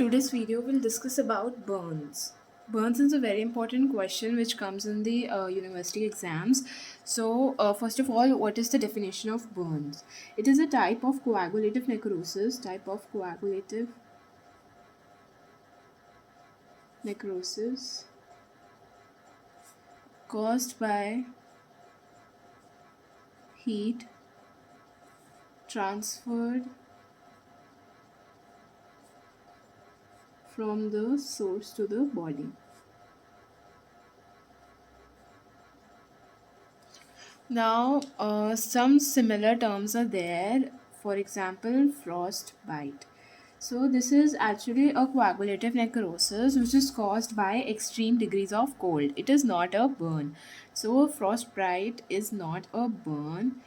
today's video we'll discuss about burns. Burns is a very important question which comes in the university exams. First of all, what is the definition of burns? It is a type of coagulative necrosis caused by heat transferred from the source to the body. Now, some similar terms are there. For example, frostbite. So, this is actually a coagulative necrosis which is caused by extreme degrees of cold. It is not a burn. So, frostbite is not a burn.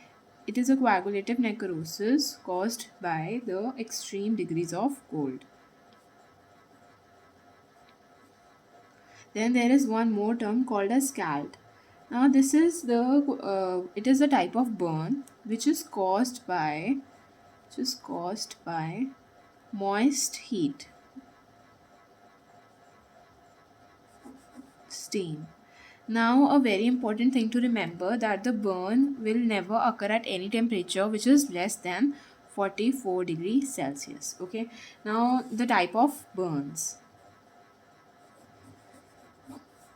It is a coagulative necrosis caused by the extreme degrees of cold. Then there is one more term called as scald. Now this is it is a type of burn which is caused by moist heat, steam. Now a very important thing to remember that the burn will never occur at any temperature which is less than 44 degrees Celsius. Okay. Now the type of burns.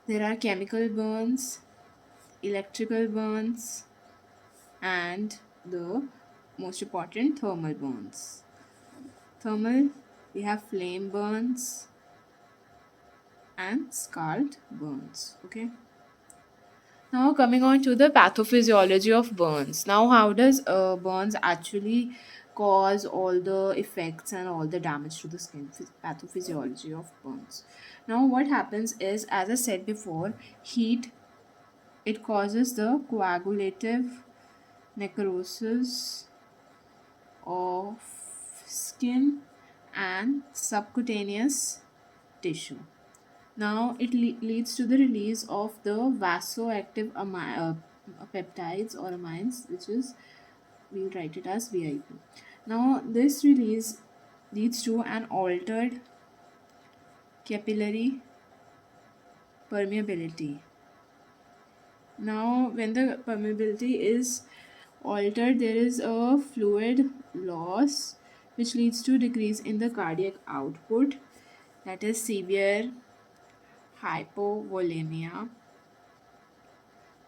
There are chemical burns, electrical burns, and the most important, thermal burns. Thermal, we have flame burns and scald burns. Okay. Now coming on to the pathophysiology of burns. Now how does burns actually cause all the effects and all the damage to the skin? Pathophysiology of burns. Now what happens is, as I said before, heat, it causes the coagulative necrosis of skin and subcutaneous tissue. Now it leads to the release of the vasoactive peptides or amines, which is, we'll write it as VIP. Now this release leads to an altered capillary permeability. Now when the permeability is altered, there is a fluid loss which leads to decrease in the cardiac output, that is severe hypovolemia.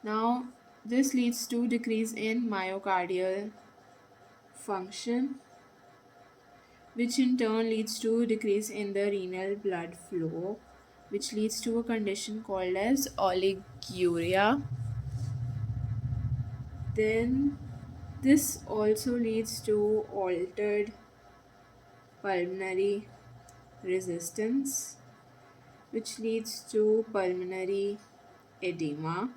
Now this leads to decrease in myocardial function, which in turn leads to decrease in the renal blood flow, which leads to a condition called as oliguria. Then this also leads to altered pulmonary resistance, which leads to pulmonary edema,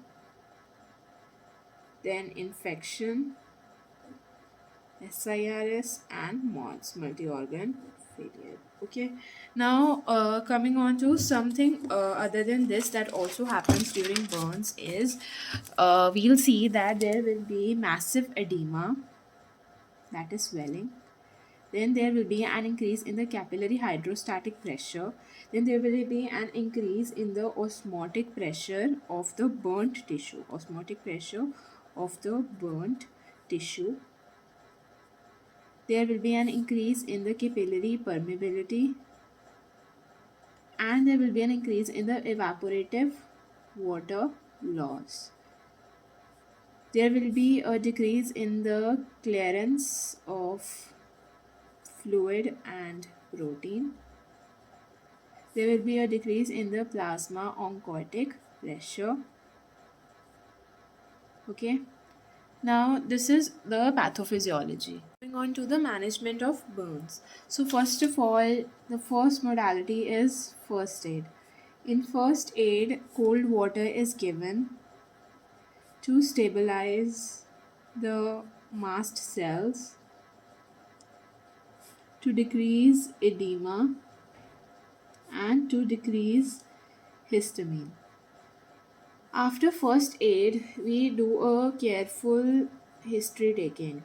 then infection, SIRS, and MODS, multi-organ failure. Okay. Now coming on to something other than this that also happens during burns is, we'll see that there will be massive edema, that is swelling. Then there will be an increase in the capillary hydrostatic pressure. Then there will be an increase in the osmotic pressure of the burnt tissue. There will be an increase in the capillary permeability, and there will be an increase in the evaporative water loss. There will be a decrease in the clearance of fluid and protein. There will be a decrease in the plasma oncotic pressure. Okay. Now this is the pathophysiology. Moving on to the management of burns. So first of all, the first modality is first aid. In first aid, cold water is given to stabilize the mast cells, to decrease edema, and to decrease histamine. After first aid, we do a careful history taking.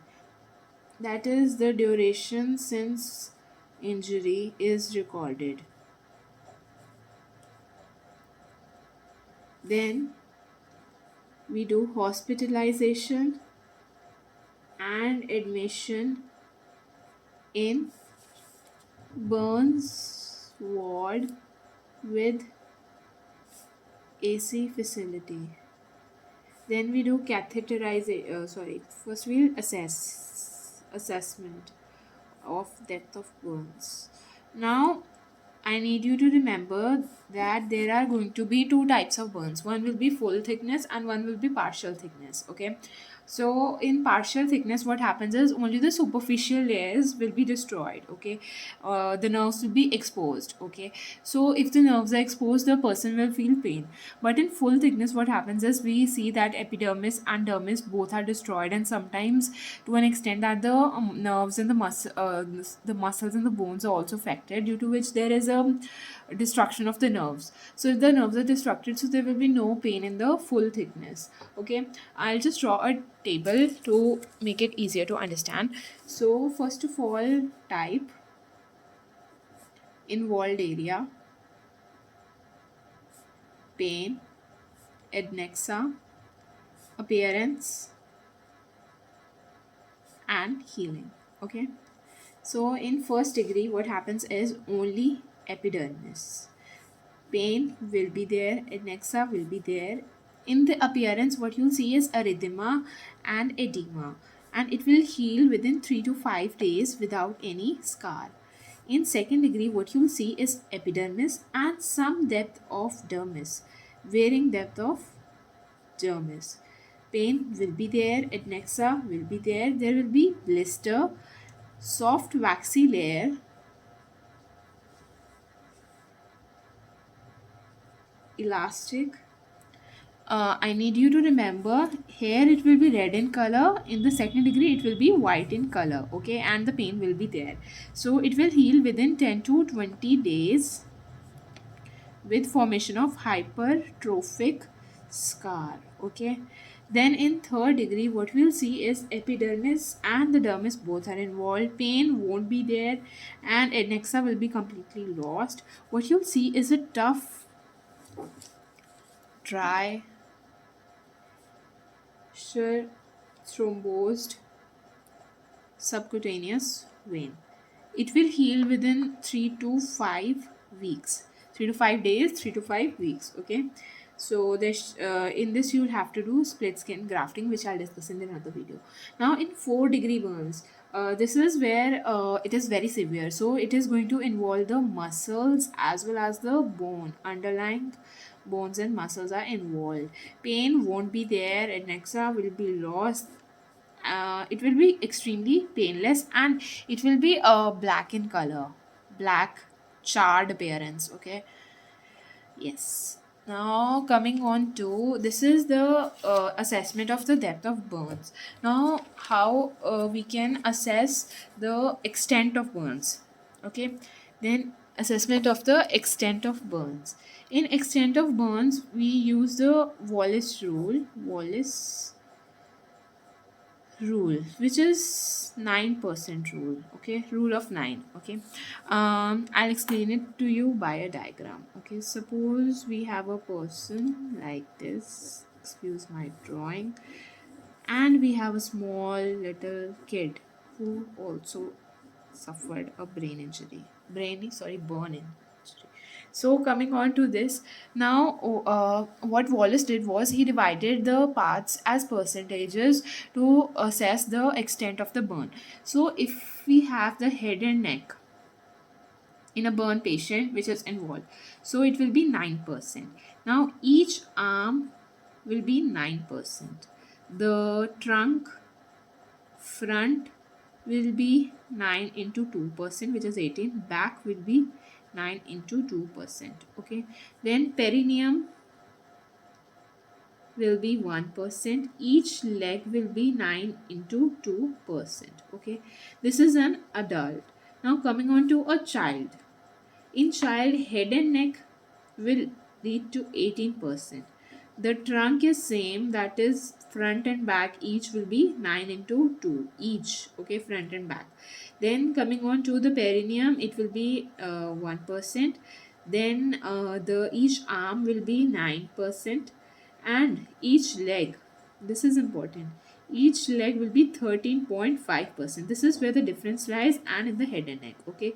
That is the duration since injury is recorded. Then we do hospitalization and admission in burns ward with AC facility. Then we do catheterization. First we'll assessment of depth of burns. Now I need you to remember that there are going to be two types of burns. One will be full thickness and one will be partial thickness. Okay. So in partial thickness, what happens is only the superficial layers will be destroyed. Okay. The nerves will be exposed. Okay. So if the nerves are exposed, the person will feel pain. But in full thickness, what happens is we see that epidermis and dermis both are destroyed, and sometimes to an extent that the nerves and the muscles and the bones are also affected, due to which there is a destruction of the nerves. So if the nerves are destructed, so there will be no pain in the full thickness. Okay, I'll just draw a table to make it easier to understand. So first of all, type, involved area, pain, adnexa, appearance, and healing. Okay, so in first degree, what happens is only epidermis. Pain will be there, adnexa will be there. In the appearance, what you'll see is erythema and edema, and it will heal within 3 to 5 days without any scar. In second degree, what you'll see is epidermis and some depth of dermis, varying depth of dermis. Pain will be there, adnexa will be there will be blister, soft waxy layer, elastic. I need you to remember, here it will be red in color, in the second degree it will be white in color. Okay, and the pain will be there. So it will heal within 10 to 20 days with formation of hypertrophic scar. Okay, then in third degree, what we'll see is epidermis and the dermis both are involved. Pain won't be there, and adnexa will be completely lost. What you'll see is a tough, dry, sure, thrombosed subcutaneous vein. It will heal within 3 to 5 weeks. 3 to 5 days, 3 to 5 weeks. Okay, so in this you will have to do split skin grafting, which I'll discuss in another video. Now in 4 degree burns, this is where it is very severe. So it is going to involve the muscles as well as the bone. Underlying bones and muscles are involved. Pain won't be there, adnexa will be lost. It will be extremely painless, and it will be black in color, black charred appearance. Okay, yes. Now coming on to, this is the assessment of the depth of burns. Now how we can assess the extent of burns. Okay, then assessment of the extent of burns. In extent of burns, we use the Wallace rule, which is 9% rule. Okay, rule of 9. Okay, I'll explain it to you by a diagram. Okay, suppose we have a person like this, excuse my drawing, and we have a small little kid who also suffered a burn injury. So coming on to this, now what Wallace did was he divided the parts as percentages to assess the extent of the burn. So if we have the head and neck in a burn patient which is involved, so it will be 9%. Now each arm will be 9%. The trunk front will be 9 into 2%, which is 18. Back will be 9 into 2%. Okay, then perineum will be 1%. Each leg will be 9 into 2%. Okay, this is an adult. Now coming on to a child. In child, head and neck will lead to 18%. The trunk is same, that is front and back each will be 9 into 2 each, okay, front and back. Then coming on to the perineum, it will be 1%. Then the each arm will be 9%, and each leg, this is important, each leg will be 13.5%. This is where the difference lies, and in the head and neck, okay.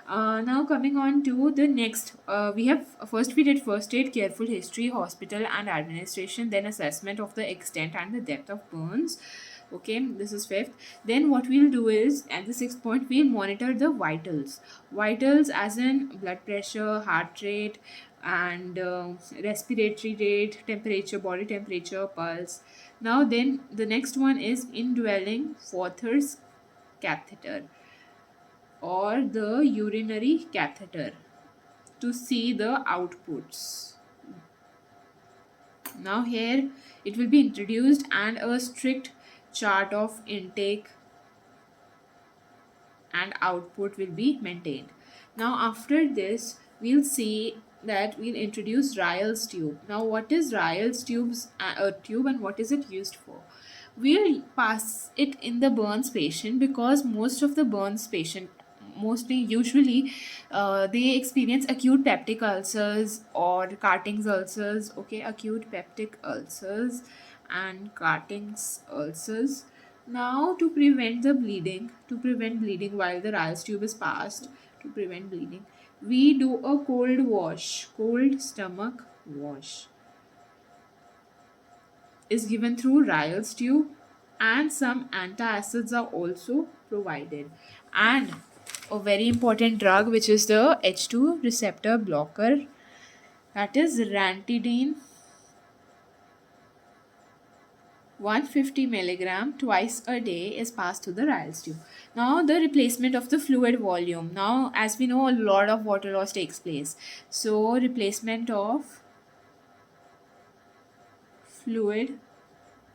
Now coming on to the next, we have first we did first aid, careful history, hospital and administration, then assessment of the extent and the depth of burns. Okay, this is fifth. Then what we'll do is at the sixth point we'll monitor the vitals. Vitals as in blood pressure, heart rate, and respiratory rate, temperature, body temperature, pulse. Now then the next one is indwelling Forther's catheter or the urinary catheter to see the outputs. Now here it will be introduced and a strict chart of intake and output will be maintained. Now after this we'll see that we'll introduce Ryle's tube. Now what is Ryle's tube and what is it used for? We'll pass it in the burns patient because most of the burns patient mostly usually they experience acute peptic ulcers or Carting's ulcers, okay, acute peptic ulcers and Carting's ulcers. Now to prevent bleeding while the Ryle's tube is passed, to prevent bleeding, we do a cold stomach wash is given through Ryle's tube, and some antacids are also provided. And a very important drug which is the H2 receptor blocker, that is Rantidine, 150 milligram twice a day is passed through the Ryle's tube. Now the replacement of the fluid volume. Now as we know a lot of water loss takes place. So replacement of fluid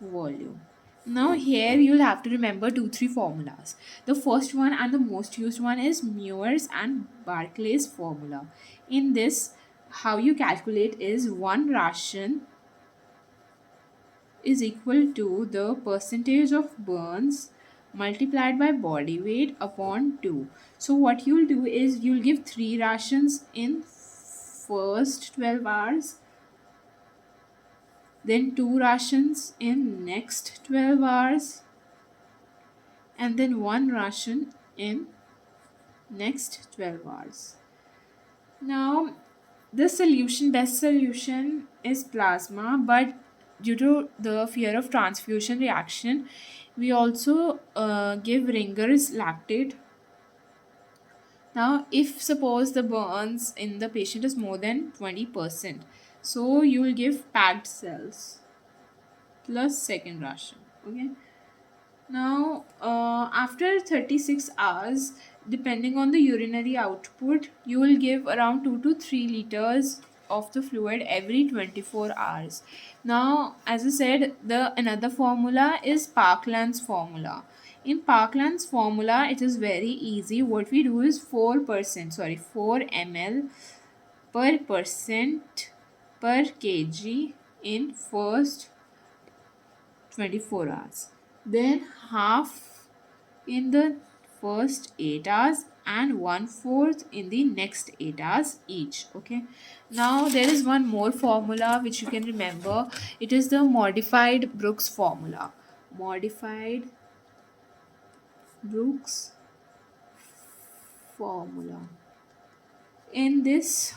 volume. Now here you'll have to remember 2-3 formulas. The first one and the most used one is Muir's and Barclay's formula. In this, how you calculate is one ration is equal to the percentage of burns multiplied by body weight upon 2. So what you'll do is you'll give 3 rations in first 12 hours, then 2 rations in next 12 hours, and then 1 ration in next 12 hours. Now the best solution is plasma, but due to the fear of transfusion reaction we also give Ringer's lactate. Now if suppose the burns in the patient is more than 20%, so you will give packed cells plus second ration, okay. Now after 36 hours, depending on the urinary output, you will give around 2 to 3 liters of the fluid every 24 hours. Now as I said, the another formula is Parkland's formula. In Parkland's formula it is very easy. What we do is 4 ml per percent per kg in first 24 hours, then half in the first 8 hours and 1/4 in the next 8 hours each, okay. Now there is one more formula which you can remember. It is the modified Brooks formula. Modified Brooks formula. In this,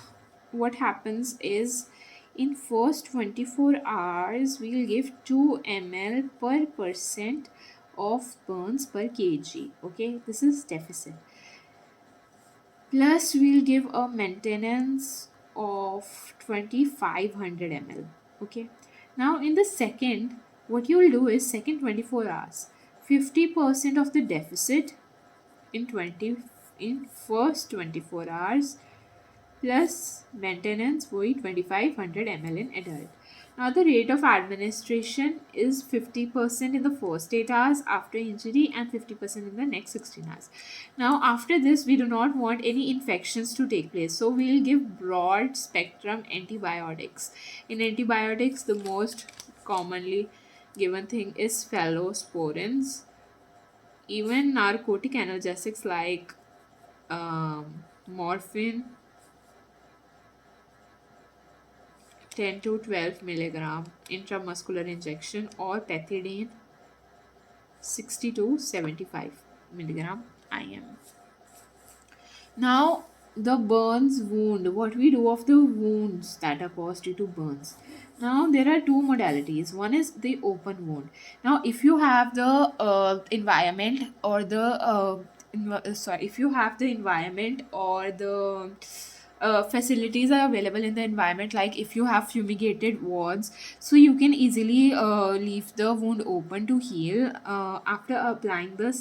what happens is in first 24 hours we'll give 2 ml per percent of burns per kg, okay. This is deficit, plus we'll give a maintenance of 2500 ml, okay. Now in the second, what you will do is second 24 hours, 50% of the deficit in first 24 hours plus maintenance वही 2500 ml in adult. Now, the rate of administration is 50% in the first 8 hours after injury and 50% in the next 16 hours. Now, after this, we do not want any infections to take place. So, we'll give broad spectrum antibiotics. In antibiotics, the most commonly given thing is cephalosporins. Even narcotic analgesics like morphine, 10 to 12 milligram intramuscular injection, or pethidine, 60 to 75 milligram IM. Now, the burns wound. What we do of the wounds that are caused due to burns. Now, there are two modalities. One is the open wound. Now, if you have the environment or the if you have the environment or the facilities are available in the environment, like if you have fumigated wards, so you can easily leave the wound open to heal after applying the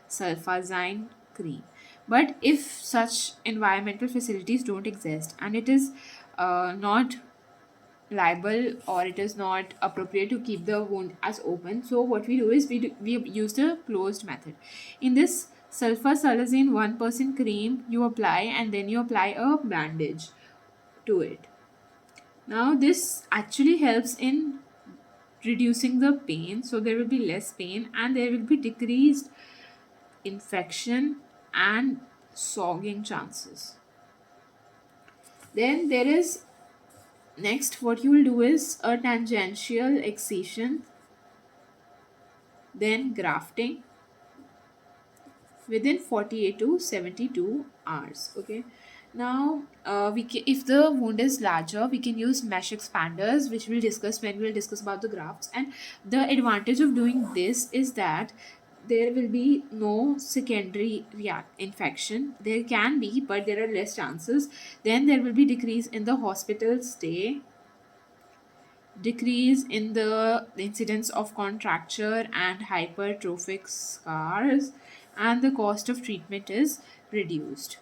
sulfazine cream. But if such environmental facilities don't exist and it is not liable or it is not appropriate to keep the wound as open, so what we do is we use the closed method. In this sulfasalazine 1% cream you apply, and then you apply a bandage to it. Now this actually helps in reducing the pain, so there will be less pain and there will be decreased infection and sogging chances. Then there is next, what you will do is a tangential excision, then grafting within 48 to 72 hours. Okay. Now, if the wound is larger, we can use mesh expanders, which we'll discuss when we'll discuss about the grafts. And the advantage of doing this is that there will be no secondary infection. There can be, but there are less chances. Then there will be decrease in the hospital stay, decrease in the incidence of contracture and hypertrophic scars, and the cost of treatment is reduced.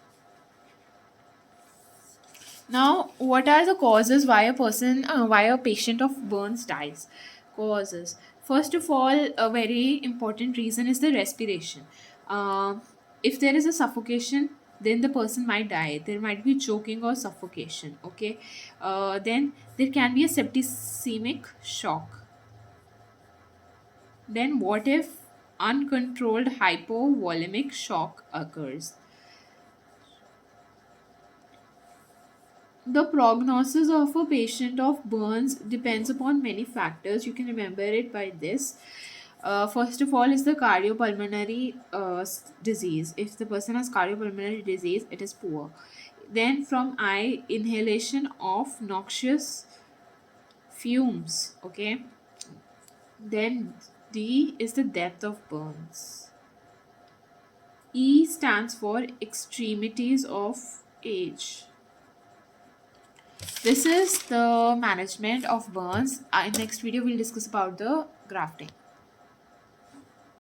Now, what are the causes why a patient of burns dies? Causes. First of all, a very important reason is the respiration. Uh, if there is a suffocation, then the person might die. There might be choking or suffocation. Okay. Then there can be a septicemic shock. Then what if uncontrolled hypovolemic shock occurs? The prognosis of a patient of burns depends upon many factors. You can remember it by this. First of all is the cardiopulmonary disease. If the person has cardiopulmonary disease, it is poor. Then from I, inhalation of noxious fumes. Okay. Then D is the depth of burns. E stands for extremities of age. This is the management of burns. In next video, we'll discuss about the grafting.